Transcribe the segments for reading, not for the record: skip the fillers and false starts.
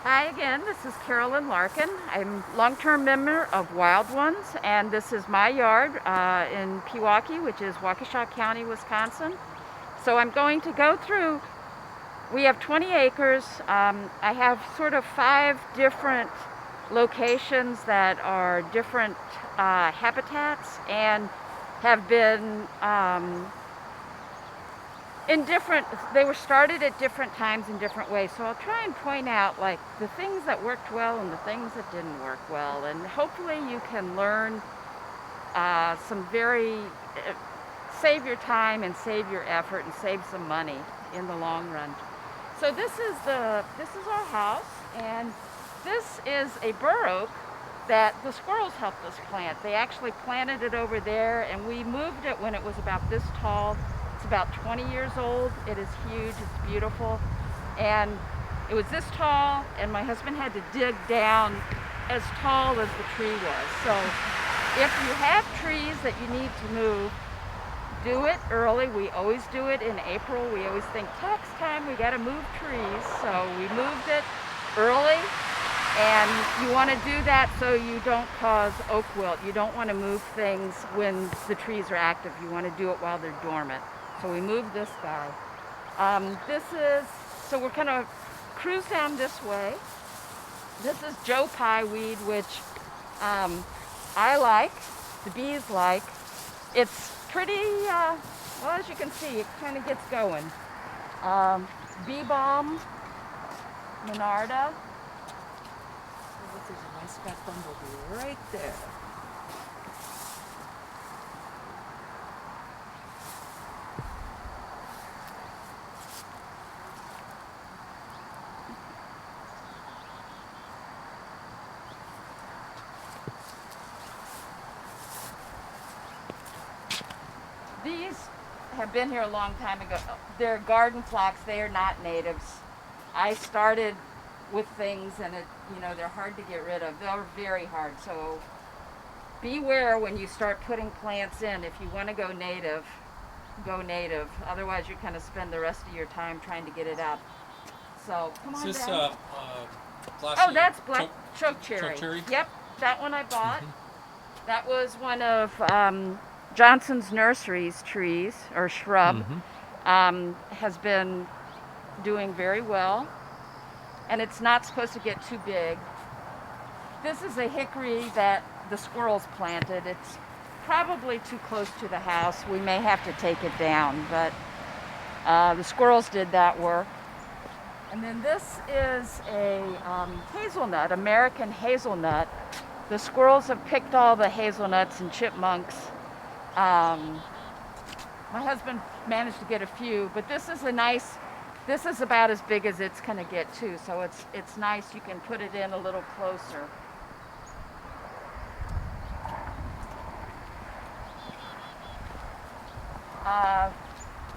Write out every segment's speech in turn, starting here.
Hi again, this is Carolyn Larkin. I'm long-term member of Wild Ones, and this is my yard in Pewaukee, which is Waukesha County, Wisconsin. So I'm going to go through, we have 20 acres. I have sort of 5 different locations that are different habitats and have been they were started at different times in different ways. So I'll try and point out like the things that worked well and the things that didn't work well. And hopefully you can learn some save your time and save your effort and save some money in the long run. So this is our house, and this is a bur oak that the squirrels helped us plant. They actually planted it over there, and we moved it when it was about this tall. It's about 20 years old. It is huge, it's beautiful. And it was this tall, and my husband had to dig down as tall as the tree was. So if you have trees that you need to move, do it early. We always do it in April. We always think tax time, we gotta move trees. So we moved it early, and you wanna do that so you don't cause oak wilt. You don't wanna move things when the trees are active. You wanna do it while they're dormant. So we moved this guy. So we're gonna cruise down this way. This is Joe Pye weed, which I like, the bees like. It's pretty, well, as you can see, it kind of gets going. Bee balm, Monarda. This is a nice fat bumblebee right there. These have been here a long time ago. They're garden phlox. They are not natives. I started with things, and they're hard to get rid of. They're very hard. So beware when you start putting plants in. If you want to go native, go native. Otherwise, you're going to spend the rest of your time trying to get it out. So come on down. Oh, that's black chokecherry. Chokecherry? Yep, that one I bought. That was one of Johnson's Nursery's trees, or shrub. Has been doing very well, and it's not supposed to get too big. This is a hickory that the squirrels planted. It's probably too close to the house. We may have to take it down, but the squirrels did that work. And then this is a hazelnut, American hazelnut. The squirrels have picked all the hazelnuts and chipmunks. My husband managed to get a few, but this is about as big as it's gonna get too, so it's nice. You can put it in a little closer.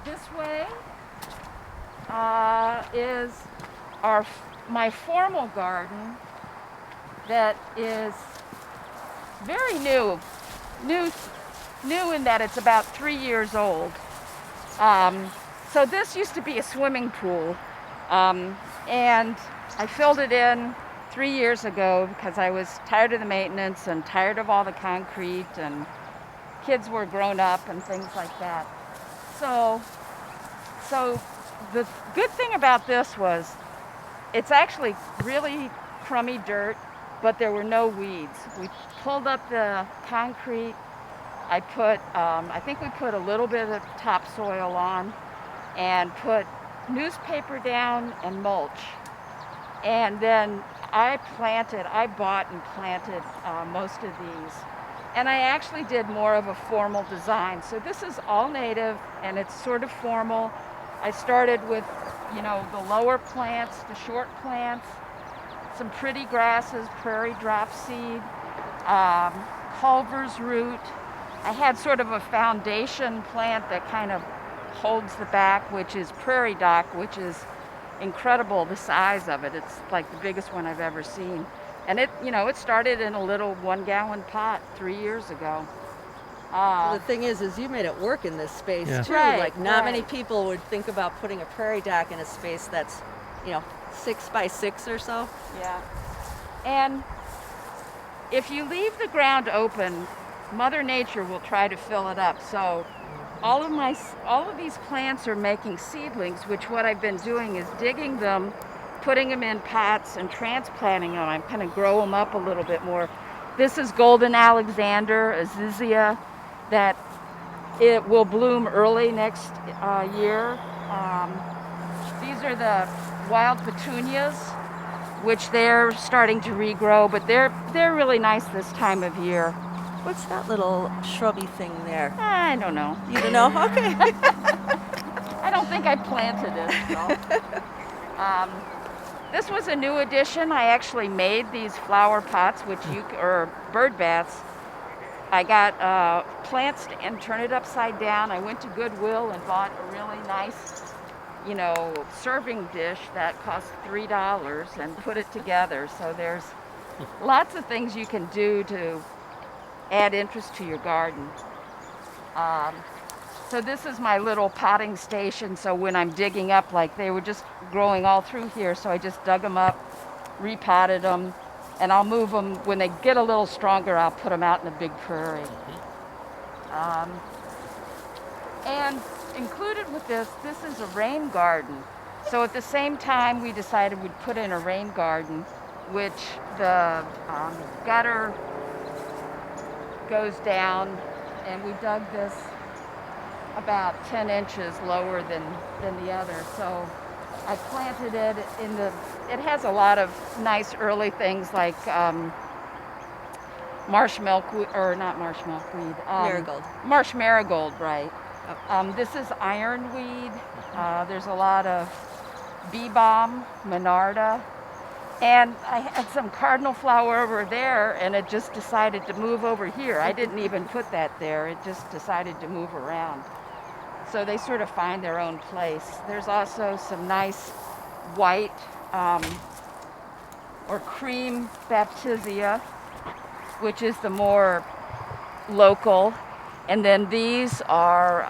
This way is my formal garden that is very new in that it's about 3 years old. So this used to be a swimming pool, and I filled it in 3 years ago because I was tired of the maintenance and tired of all the concrete, and kids were grown up and things like that. So the good thing about this was it's actually really crummy dirt, but there were no weeds. We pulled up the concrete. I think we put a little bit of topsoil on and put newspaper down and mulch. And then I bought and planted most of these. And I actually did more of a formal design. So this is all native, and it's sort of formal. I started with, the lower plants, the short plants, some pretty grasses, prairie dropseed, Culver's root. I had sort of a foundation plant that kind of holds the back, which is prairie dock, which is incredible, the size of it. It's like the biggest one I've ever seen. And it started in a little 1-gallon pot 3 years ago. Well, the thing is you made it work in this space too. Right, like not right. many people would think about putting a prairie dock in a space that's, 6 by 6 or so. Yeah. And if you leave the ground open, Mother Nature will try to fill it up. So all of these plants are making seedlings, which what I've been doing is digging them, putting them in pots and transplanting them. I'm kind of grow them up a little bit more. This is Golden Alexander, Azizia, that it will bloom early next year. These are the wild petunias, which they're starting to regrow, but they're really nice this time of year. What's that little shrubby thing there? I don't know. You don't know? Okay. I don't think I planted it. So. This was a new addition. I actually made these flower pots, or bird baths. I got plants and turn it upside down. I went to Goodwill and bought a really nice, serving dish that cost $3 and put it together. So there's lots of things you can do to add interest to your garden. So this is my little potting station. So when I'm digging up, like they were just growing all through here, so I just dug them up, repotted them, and I'll move them. When they get a little stronger, I'll put them out in the big prairie. And included with this is a rain garden. So at the same time, we decided we'd put in a rain garden, which the gutter goes down, and we dug this about 10 inches lower than the other. So I planted it it has a lot of nice early things like marsh milkweed, or not marsh milkweed. Marigold. Marsh marigold, right. Oh. This is ironweed. There's a lot of bee balm, monarda. And I had some cardinal flower over there, and it just decided to move over here. I didn't even put that there. It just decided to move around. So they sort of find their own place. There's also some nice white or cream baptisia, which is the more local. And then these are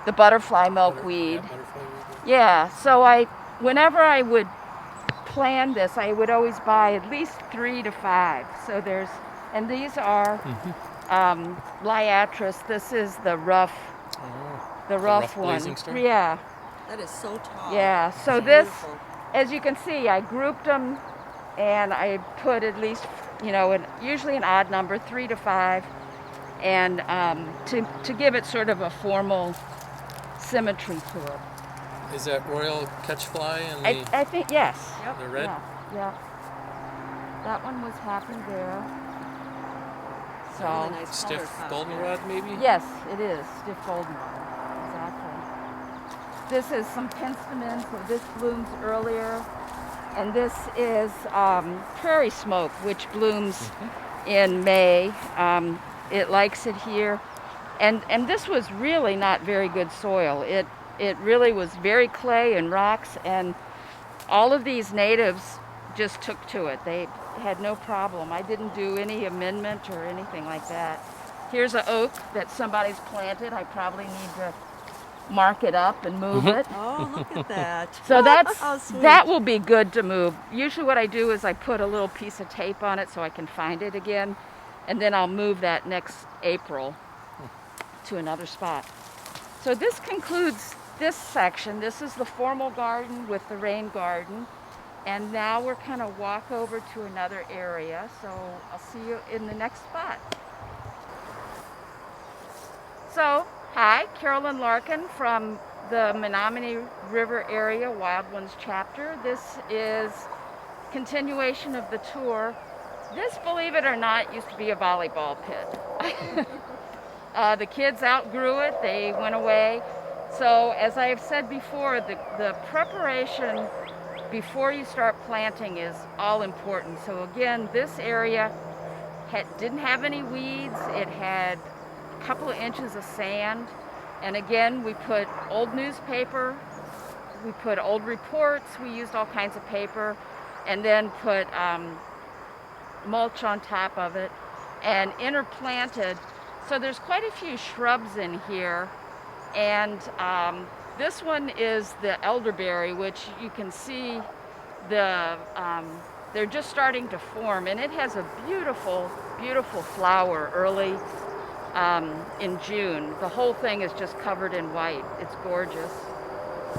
the butterfly milkweed. Yeah, so whenever I would plan this, I would always buy at least 3 to 5. So and these are liatris. This is the rough one. Yeah. That is so tall. Yeah. So this, as you can see, I grouped them, and I put at least, usually an odd number, 3 to 5, and to give it sort of a formal symmetry to it. Is that royal catchfly and I think yes. Yep. the red? Yeah. That one was happy there. So Really nice Stiff color pop. goldenrod, maybe? yes, it is stiff goldenrod. Exactly. This is some penstemon, so this blooms earlier, and this is prairie smoke, which blooms in May. It likes it here, and this was really not very good soil. It really was very clay and rocks, and all of these natives just took to it. They had no problem. I didn't do any amendment or anything like that. Here's an oak that somebody's planted. I probably need to mark it up and move it. Oh, look at that. So Oh, sweet. that will be good to move. Usually what I do is I put a little piece of tape on it so I can find it again, and then I'll move that next April to another spot. So this concludes this section. This is the formal garden with the rain garden. And now we're kind of walk over to another area. So I'll see you in the next spot. So, hi, Carolyn Larkin from the Menomonee River Area Wildlands chapter. This is continuation of the tour. This, believe it or not, used to be a volleyball pit. The kids outgrew it. They went away. So as I have said before, the preparation before you start planting is all important. So again, this area didn't have any weeds. It had a couple of inches of sand. And again, we put old newspaper, we put old reports, we used all kinds of paper, and then put mulch on top of it and interplanted. So there's quite a few shrubs in here. And this one is the elderberry, which you can see they're just starting to form, and it has a beautiful, beautiful flower early in June. The whole thing is just covered in white. It's gorgeous.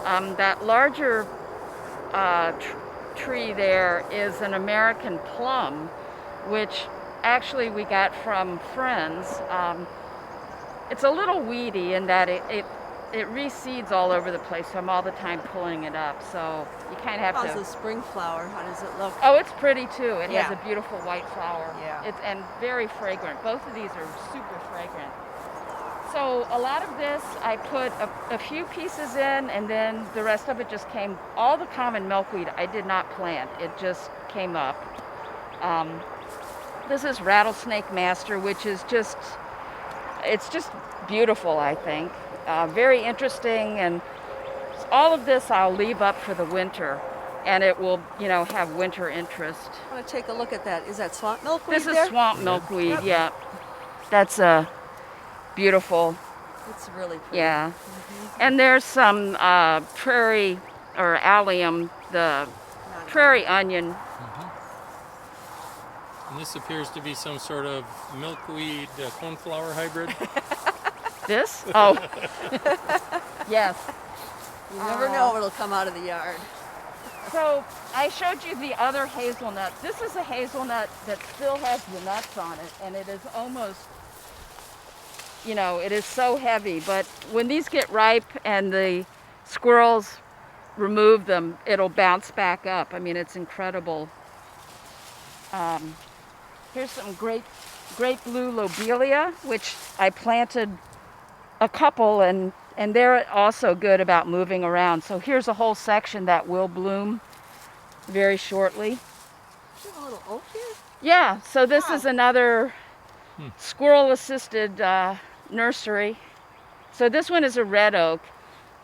That larger tree there is an American plum, which actually we got from friends. It's a little weedy in that it reseeds all over the place, so I'm all the time pulling it up. So you kind of have How's to. the spring flower? How does it look? Oh, it's pretty too. It Yeah. has a beautiful white flower. Yeah. And very fragrant. Both of these are super fragrant. So a lot of this I put a few pieces in, and then the rest of it just came. All the common milkweed I did not plant. It just came up. This is Rattlesnake Master, which is it's just beautiful, I think. Very interesting, and all of this I'll leave up for the winter, and it will, have winter interest. I want to take a look at that. Is that swamp milkweed This is there? swamp milkweed, Yep. yeah. That's beautiful, It's really pretty. yeah. And there's some prairie or allium, the prairie onion. And this appears to be some sort of milkweed cornflower hybrid. This? Oh, yes. You never know what'll come out of the yard. So I showed you the other hazelnut. This is a hazelnut that still has the nuts on it, and it is almost, it is so heavy. But when these get ripe and the squirrels remove them, it'll bounce back up. I mean, it's incredible. Here's some great blue lobelia, which I planted a couple, and they're also good about moving around. So here's a whole section that will bloom very shortly. You have a little oak here? Yeah, so this Wow. is another squirrel-assisted nursery. So this one is a red oak.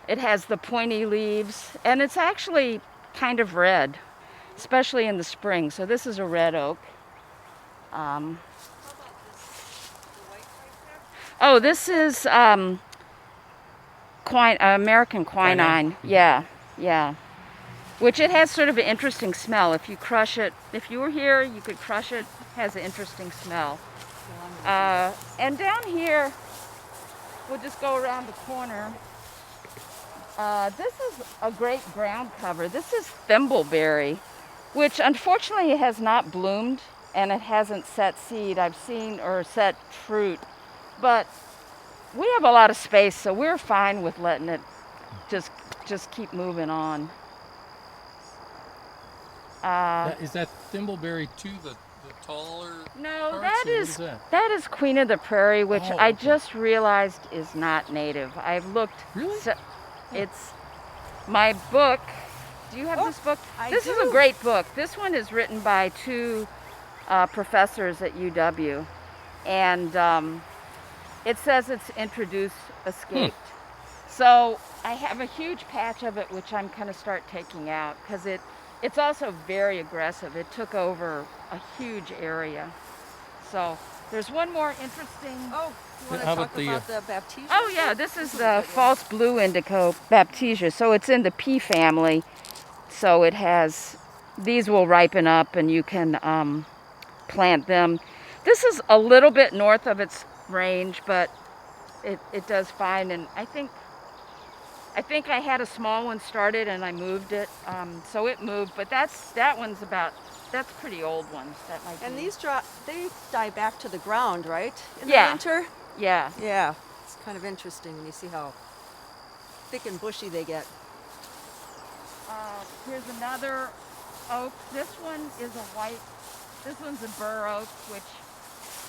It has the pointy leaves, and it's actually kind of red, especially in the spring. So this is a red oak. How about this? The white right there? Oh, this is American quinine. Yeah. Which it has sort of an interesting smell. If you crush it, if you were here, you could crush it. It has an interesting smell. And down here, we'll just go around the corner. This is a great ground cover. This is thimbleberry, which unfortunately has not bloomed, and it hasn't set seed. I've seen, or set fruit, but we have a lot of space, so we're fine with letting it just keep moving on. Is that thimbleberry too, the taller No, parts, that or what is that? that is Queen of the Prairie, which Oh, I okay. just realized is not native. I've looked. Really? It's my book. Do you have this book? I This is a do. great book. This one is written by two professors at UW, and it says it's introduced escaped. So I have a huge patch of it, which I'm going to start taking out because it's also very aggressive. It took over a huge area. So there's one more interesting. Oh, you want to How talk about the, about the baptisia? Oh yeah, this is a the good one. false blue indigo baptisia. So it's in the pea family. So it has, these will ripen up and you can plant them. This is a little bit north of its range, but it does fine. And I think I had a small one started and I moved it. So it moved, but that's pretty old ones. That might And be. these they die back to the ground, right? In Yeah. the winter? Yeah. Yeah. It's kind of interesting when you see how thick and bushy they get. Here's another oak. This one is this one's a bur oak, which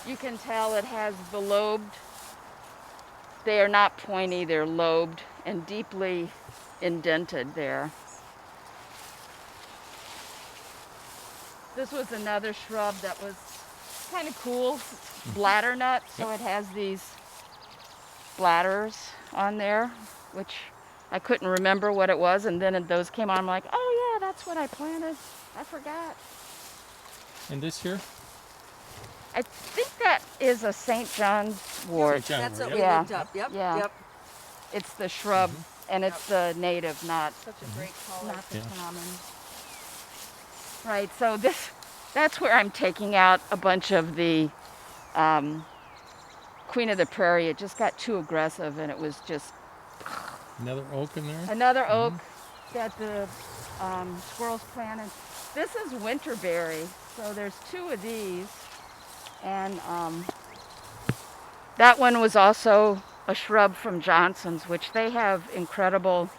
you can tell it has the lobed. They are not pointy, they're lobed and deeply indented there. This was another shrub that was kind of cool. It's bladder nut, so it has these bladders on there, which I couldn't remember what it was, and then those came on. I'm like, oh yeah, that's what I planted. I forgot. And this here? I think that is a St. John's wort. St. John That's wort, what yep. we looked up. Yep. Yeah. Yep. It's the shrub, and it's the native, not Such a great color. not the Yeah. common. Right. So that's where I'm taking out a bunch of the Queen of the Prairie. It just got too aggressive, and it was just Another oak in there. another oak that the squirrels planted. This is winterberry, so there's 2 of these, and that one was also a shrub from Johnson's, which they have incredible,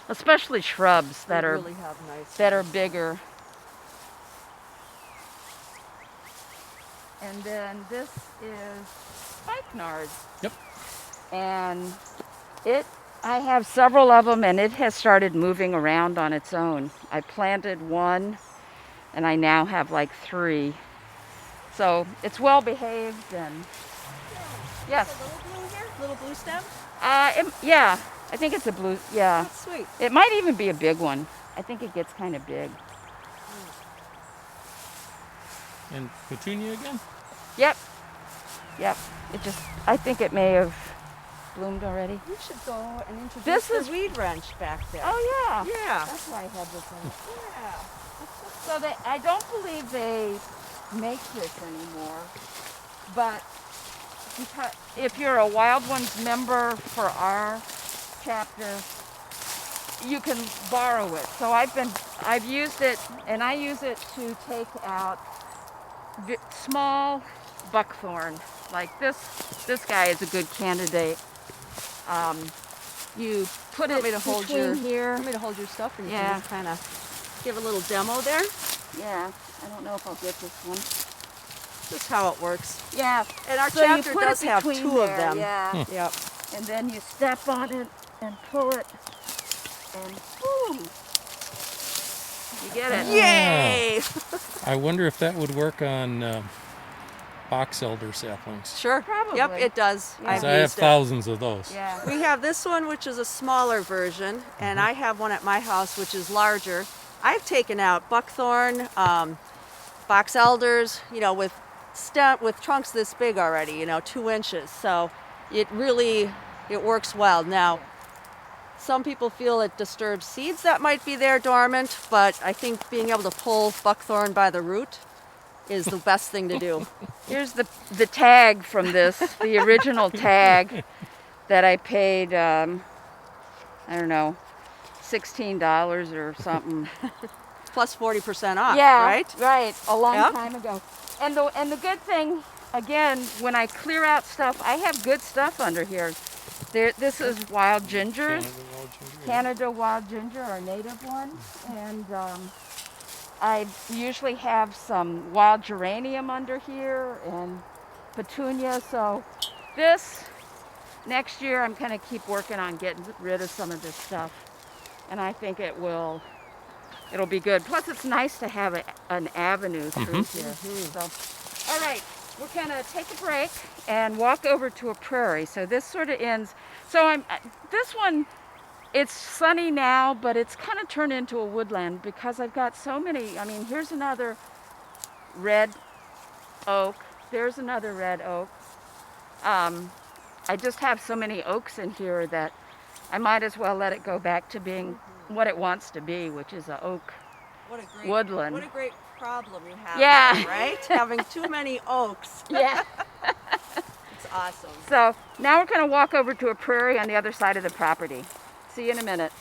especially shrubs that They are really have nice. that are bigger. And then this is spikenard. Yep. And I have several of them, and it has started moving around on its own. I planted one, and I now have like 3. So it's well behaved, and yes. A little blue here, little blue stem. Yeah, I think it's a blue. Yeah, That's sweet. it might even be a big one. I think it gets kind of big. And petunia again. Yep. I think it may have bloomed already. We should go and introduce This the is- weed wrench back there. Oh yeah. Yeah. That's why I had this one. Yeah. So I don't believe they make this anymore, but because if you're a Wild Ones member for our chapter, you can borrow it. So I've used it, and I use it to take out small buckthorn. Like this guy is a good candidate. You put it Want me to hold between here. Want me to hold your stuff, and you Yeah. can just kind of give a little demo there. Yeah, I don't know if I'll get this one. This is how it works. Yeah, And our so you chapter put does it have between 2 of there, them. Yeah, Yep. and then you step on it and pull it, and boom, you get it. Yay! I wonder if that would work on box elder saplings. Sure. Probably. Yep, it does. Yeah. I've 'Cause I have used it. thousands of those. Yeah. We have this one, which is a smaller version, and I have one at my house, which is larger. I've taken out buckthorn, box elders, with trunks this big already, 2 inches. So it works well. Now, some people feel it disturbs seeds that might be there dormant, but I think being able to pull buckthorn by the root is the best thing to do. Here's the tag from this, the original tag that I paid, I don't know, $16 or something. Plus 40% off, Yeah, right? a long Yeah. time ago. And the good thing, again, when I clear out stuff, I have good stuff under here. This is wild ginger, Canada wild ginger, our native one, and I usually have some wild geranium under here and petunia. So this next year, I'm gonna keep working on getting rid of some of this stuff, and I think it'll be good. Plus, it's nice to have an avenue through here. So, all right, we're gonna take a break and walk over to a prairie. So this sort of ends. So this one, it's sunny now, but it's kind of turned into a woodland because I've got so many. I mean, here's another red oak. There's another red oak. I just have so many oaks in here that I might as well let it go back to being what it wants to be, which is an oak woodland. What a great problem you have. Yeah. now, right? Having too many oaks. Yeah. It's awesome. So now we're going to walk over to a prairie on the other side of the property. See you in a minute.